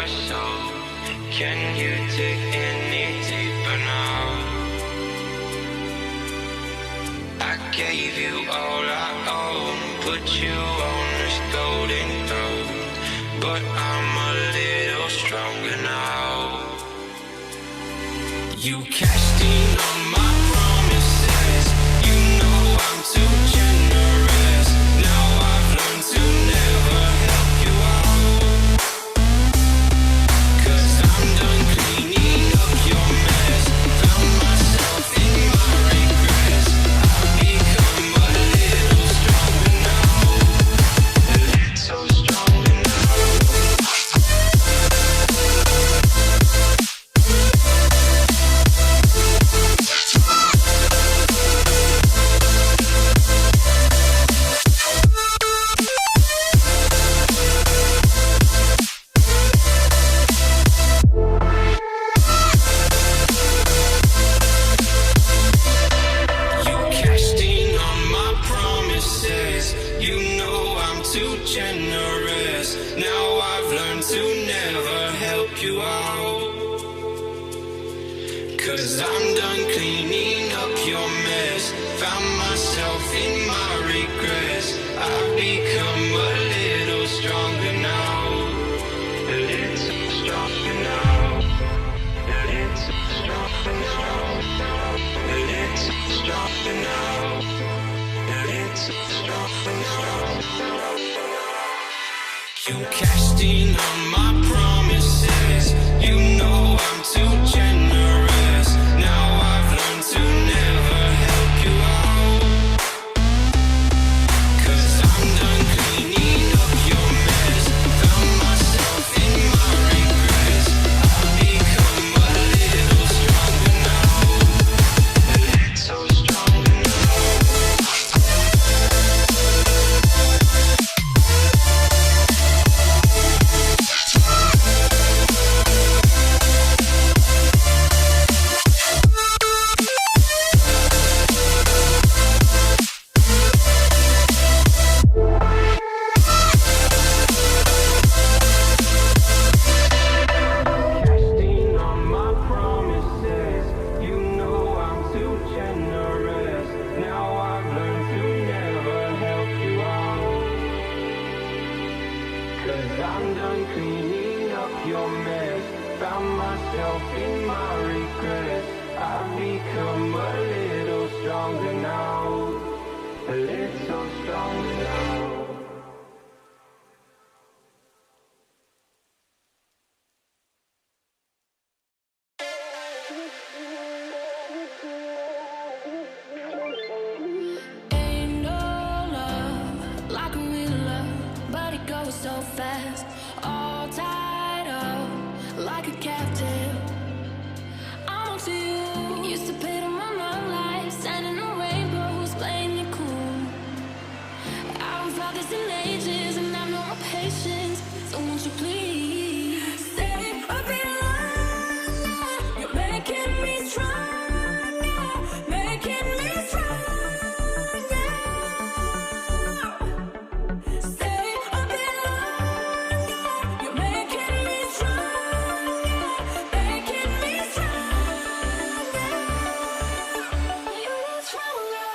your soul. Can you dig any deeper now? I gave you all I own, put you on this golden throne, but I'm a little stronger now. You cashed in on my promises. You know I'm too generous. Now I've learned to never help you out, 'cause I'm done cleaning up your mess. Found myself in my regrets. I've become a little stronger now. A little stronger now. You cashed in on my promises. You know I'm too generous. Now I've learned to never help you out, 'cause I'm done cleaning up your mess. Found myself in my regrets. I've become a little stronger now. A little stronger now. A little stronger now. A little stronger now. A little stronger now. You cashed in on my promises. You know I'm too generous. Now I've learned to never help you out, 'cause I'm done cleaning up your mess. Found myself in my regrets. I've become a little stronger now. A little stronger now. Cashed in on my promises. You know I'm too generous. Now I've learned to never help you out, 'cause I'm done cleaning up your mess. Found myself in my regrets. I've become a little stronger now. A little stronger now. Ain't no love like a real love, but it goes so fast. All tied up like a captive. I'm on to you. Used to pay to my love life, sending the rainbows, playing it cool. I haven't felt this in ages, and I've no more patience. So won't you please stay a bit longer? You're making me stronger, making me stronger. Stay a bit longer. You're making me stronger, making me stronger. You're stronger.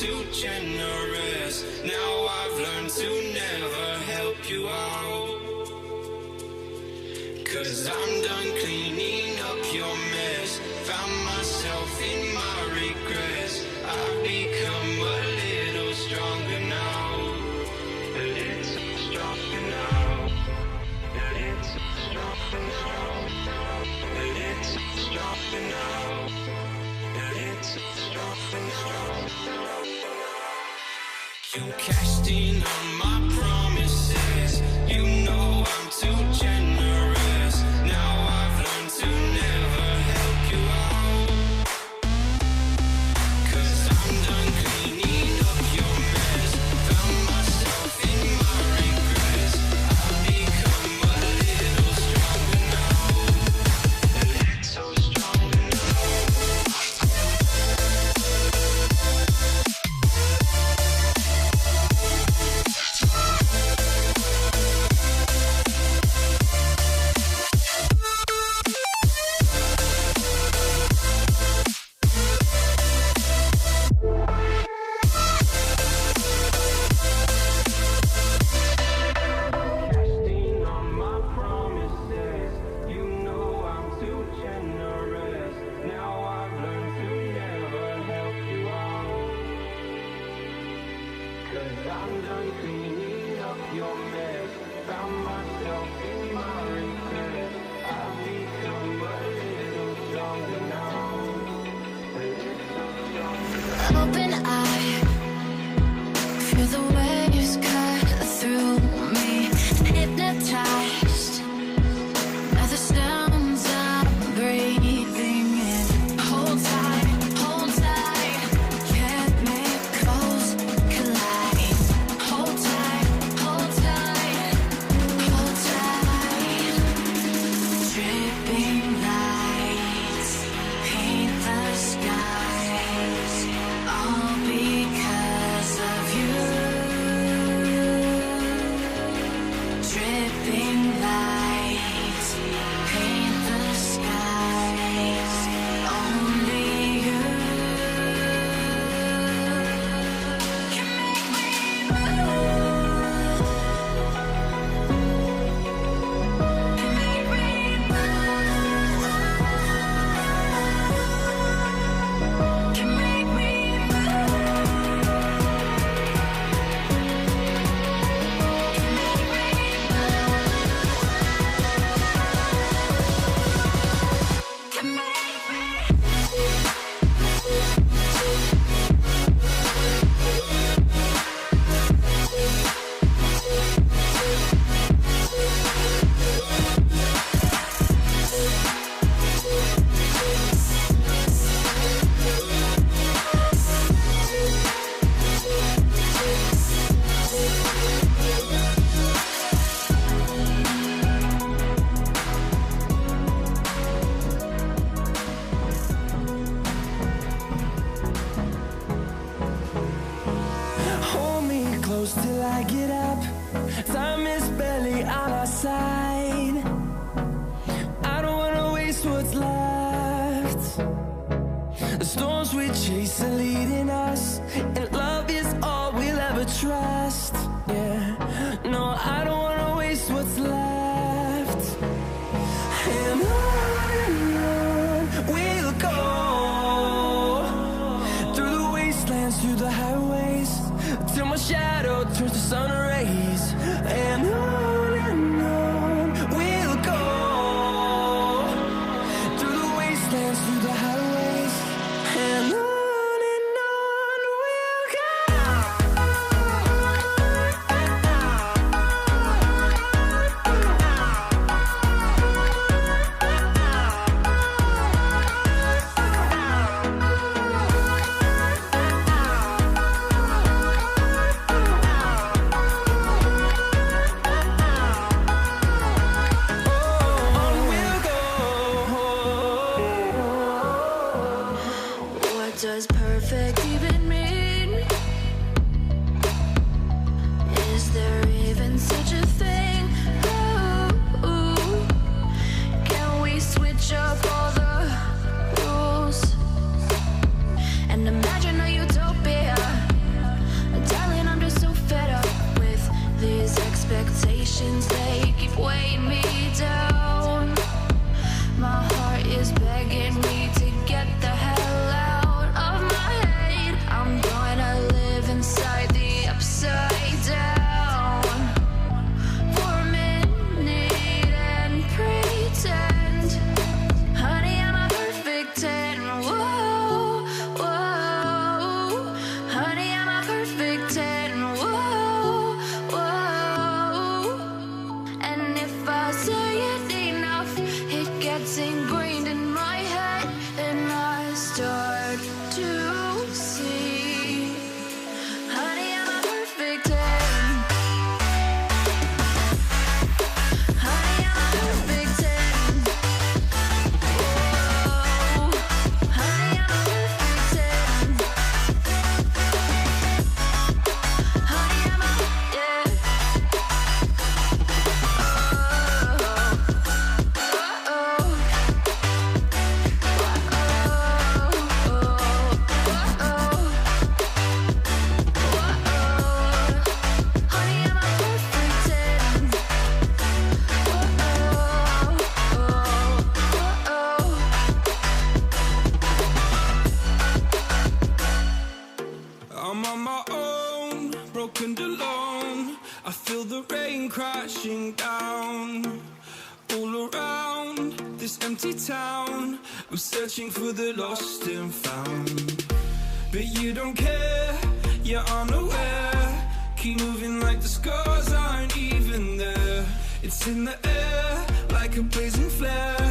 too generous. Now I've learned to never help you out. 'Cause I'm done cleaning up your mess. Found myself in my regrets. I've become a little stronger now. A little stronger now. A little stronger now. A little stronger now. A little stronger now. You cashed in on my promises. You know I'm too generous. Now I've learned to never help you out. 'Cause I'm done cleaning up your mess. Found myself in my regrets. I've become a little stronger now. A little stronger now. Casting on my promises. You know I'm too generous. Now I've learned to never help you out. 'Cause I'm done cleaning up your mess. Found myself in my regrets. I've become a little stronger now. A little stronger now. Open eye, feel the waves cut through me. Hypnotized by the sounds I'm breathing in. Hold tight, chemicals collide. Hold tight, hold tight, hold tight. Dripping lights paint the skies, all because of you. Dripping lights paint the skies, only you can make me move. Can make me move. Can make me Hold me close till I get up. Time is barely on our side. I don't wanna waste what's left. The storms we chase are leading us, and love is all we'll ever trust. Yeah, no, I don't wanna waste what's left. And on we'll go, through the wastelands, through the highways, till my shadow turns to sun rays. And on we'll go, through the wastelands, through the highways. And on we'll go. What does perfect even mean? Is there even such a thing? Ooh, can we switch up all the rules and imagine a utopia? and alone. I feel the rain crashing down all around this empty town. I'm searching for the lost and found, but you don't care, you're unaware. Keep moving like the scars aren't even there. It's in the air like a blazing flare.